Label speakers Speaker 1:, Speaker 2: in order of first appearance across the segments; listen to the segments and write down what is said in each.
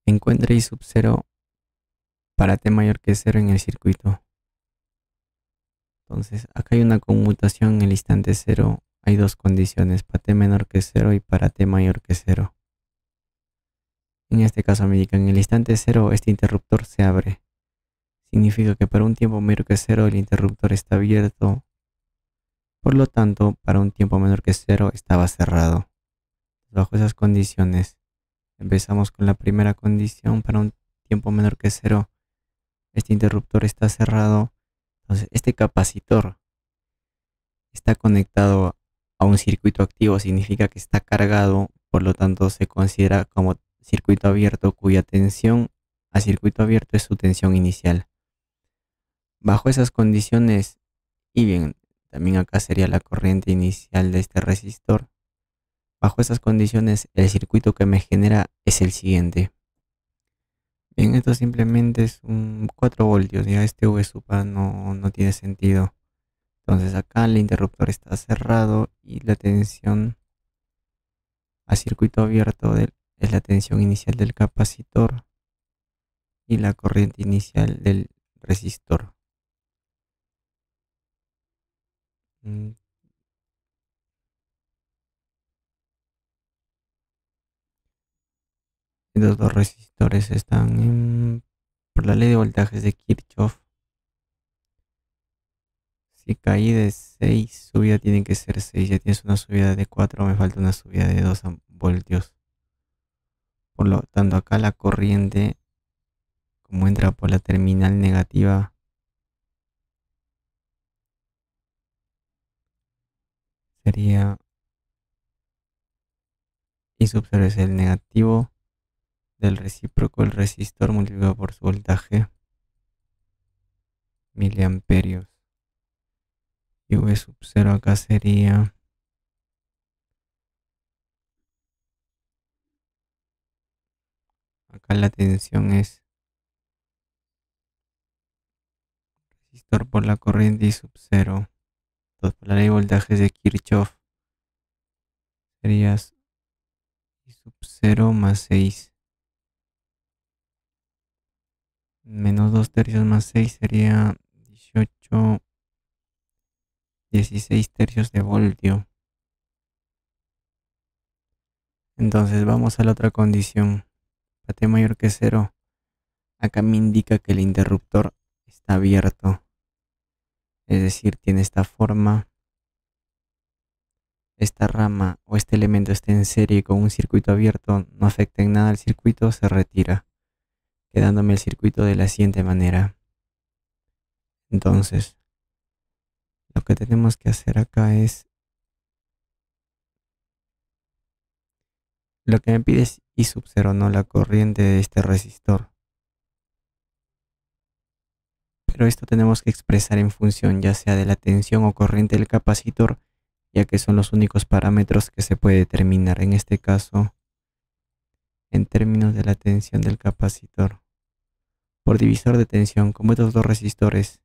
Speaker 1: Encuentra I sub 0 para t mayor que 0 en el circuito. Entonces, acá hay una conmutación en el instante 0. Hay dos condiciones, para t menor que 0 y para t mayor que 0. En este caso me indica en el instante 0 este interruptor se abre. Significa que para un tiempo mayor que 0 el interruptor está abierto. Por lo tanto, para un tiempo menor que 0 estaba cerrado. Bajo esas condiciones, empezamos con la primera condición. Para un tiempo menor que 0 este interruptor está cerrado. Entonces, este capacitor está conectado a un circuito activo, significa que está cargado, por lo tanto se considera como circuito abierto cuya tensión a circuito abierto es su tensión inicial. Bajo esas condiciones, y bien, también acá sería la corriente inicial de este resistor. Bajo esas condiciones, el circuito que me genera es el siguiente. Bien, esto simplemente es un 4 voltios, ya este V sub A no tiene sentido. Entonces acá el interruptor está cerrado y la tensión a circuito abierto es la tensión inicial del capacitor y la corriente inicial del resistor. Mm, Estos dos resistores están por la ley de voltajes de Kirchhoff. Si caí de 6, subida tiene que ser 6. Ya tienes una subida de 4, me falta una subida de 2 voltios. Por lo tanto, acá la corriente, como entra por la terminal negativa, sería I sub 0 es el negativo del recíproco del resistor multiplicado por su voltaje, miliamperios. Y V sub 0 acá sería acá la tensión es resistor por la corriente I sub 0. Entonces, por la ley de voltajes de Kirchhoff sería I sub 0 más 6. Menos 2 tercios más 6 sería 18, 16 tercios de voltio. Entonces vamos a la otra condición. Para t mayor que 0, acá me indica que el interruptor está abierto. Es decir, tiene esta forma. Esta rama o este elemento está en serie con un circuito abierto, no afecta en nada al circuito, se retira, quedándome el circuito de la siguiente manera. Entonces, lo que tenemos que hacer acá es, lo que me pide es I sub 0, no la corriente de este resistor. Pero esto tenemos que expresar en función ya sea de la tensión o corriente del capacitor, ya que son los únicos parámetros que se puede determinar en este caso en términos de la tensión del capacitor. Por divisor de tensión, como estos dos resistores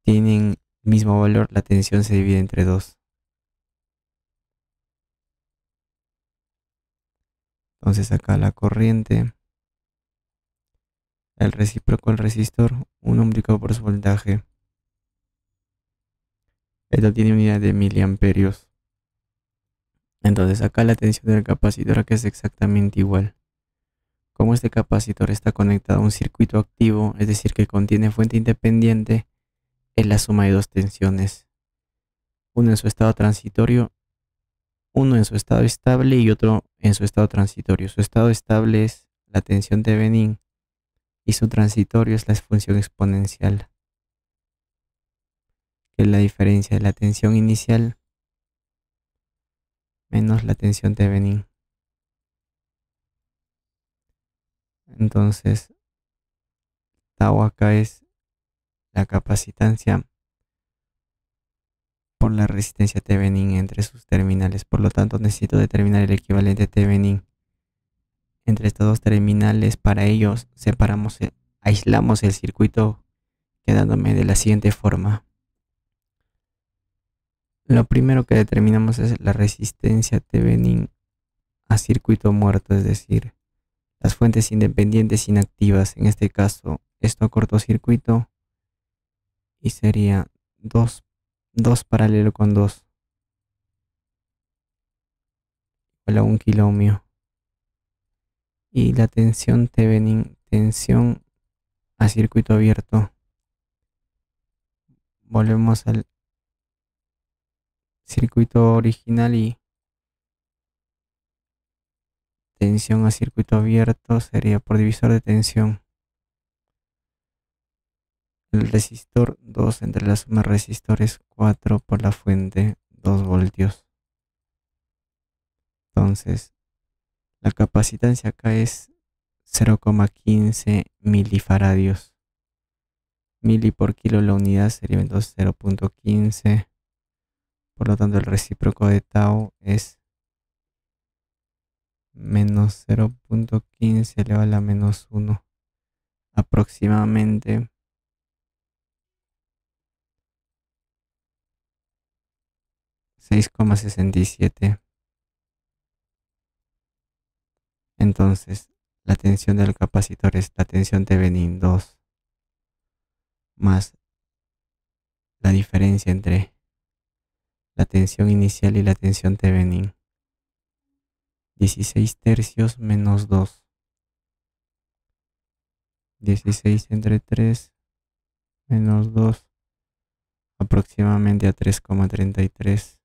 Speaker 1: tienen el mismo valor, la tensión se divide entre 2. Entonces acá la corriente, el recíproco del resistor, 1 multiplicado por su voltaje. Esto tiene unidad de miliamperios. Entonces acá la tensión del capacitor acá es exactamente igual. Como este capacitor está conectado a un circuito activo, es decir que contiene fuente independiente, es la suma de dos tensiones. Uno en su estado transitorio, uno en su estado estable y otro en su estado transitorio. Su estado estable es la tensión Thevenin y su transitorio es la función exponencial, que es la diferencia de la tensión inicial menos la tensión Thevenin. Entonces, tau acá es la capacitancia por la resistencia Thevenin entre sus terminales. Por lo tanto, necesito determinar el equivalente Thevenin entre estos dos terminales. Para ellos aislamos el circuito quedándome de la siguiente forma. Lo primero que determinamos es la resistencia Thevenin a circuito muerto, es decir, las fuentes independientes inactivas. En este caso, esto cortocircuito y sería 2 paralelo con 2 igual a 1 kilo ohmio. Y la tensión Thevenin, tensión a circuito abierto. Volvemos al circuito original y tensión a circuito abierto sería por divisor de tensión. El resistor 2 entre la suma de resistores 4 por la fuente 2 voltios. Entonces, la capacitancia acá es 0,15 milifaradios. Mili por kilo la unidad sería entonces 0,15. Por lo tanto, el recíproco de tau es menos 0,15 elevado a la menos 1. Aproximadamente 6,67. Entonces, la tensión del capacitor es la tensión Thevenin 2 más la diferencia entre la tensión inicial y la tensión Thevenin. 16 tercios menos 2. 16 entre 3 menos 2. Aproximadamente a 3,33.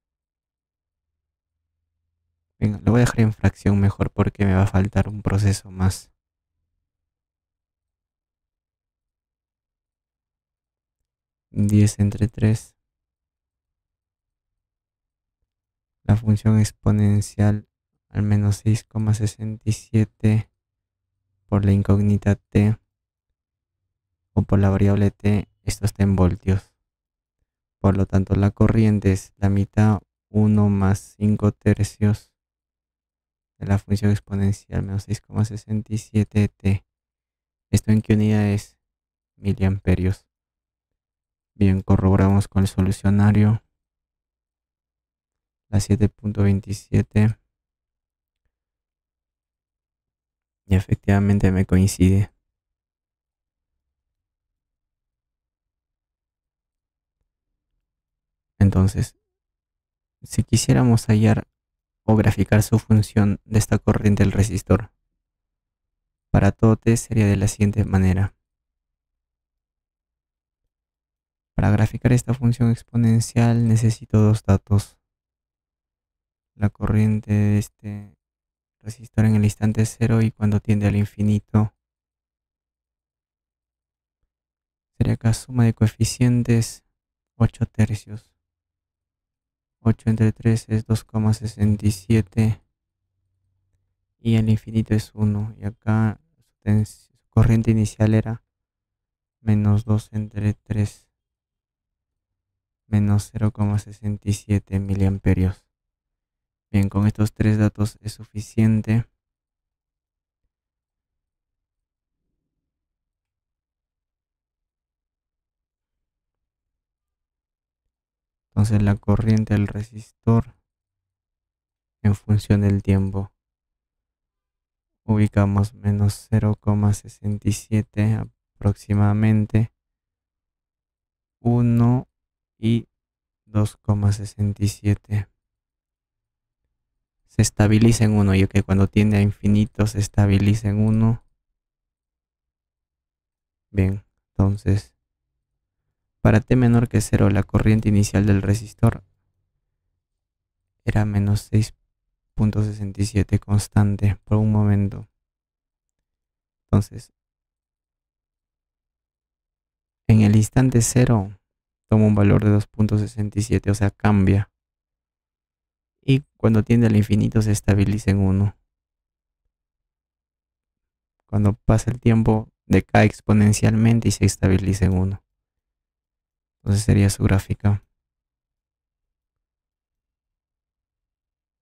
Speaker 1: Venga, lo voy a dejar en fracción mejor porque me va a faltar un proceso más. 10 entre 3. La función exponencial al menos 6,67 por la incógnita t o por la variable t, esto está en voltios. Por lo tanto, la corriente es la mitad 1 más 5 tercios de la función exponencial menos 6,67 t. ¿Esto en qué unidad es? Miliamperios. Bien, corroboramos con el solucionario. La 7,27. Y efectivamente me coincide. Entonces, si quisiéramos hallar o graficar su función de esta corriente del resistor, para todo t sería de la siguiente manera. Para graficar esta función exponencial necesito dos datos. La corriente de este resistor en el instante cero y cuando tiende al infinito. Sería acá suma de coeficientes 8 tercios. 8 entre 3 es 2,67 y el infinito es 1. Y acá su corriente inicial era menos 2 entre 3 menos 0,67 miliamperios. Bien, con estos tres datos es suficiente. Entonces la corriente del resistor en función del tiempo. Ubicamos menos 0,67 aproximadamente 1 y 2,67. Se estabiliza en 1, ya que cuando tiende a infinito se estabiliza en 1. Bien, entonces para t menor que 0 la corriente inicial del resistor era menos 6,67 constante por un momento. Entonces en el instante 0 toma un valor de 2,67, o sea, cambia. Y cuando tiende al infinito se estabiliza en 1. Cuando pasa el tiempo decae exponencialmente y se estabiliza en 1. Entonces sería su gráfica.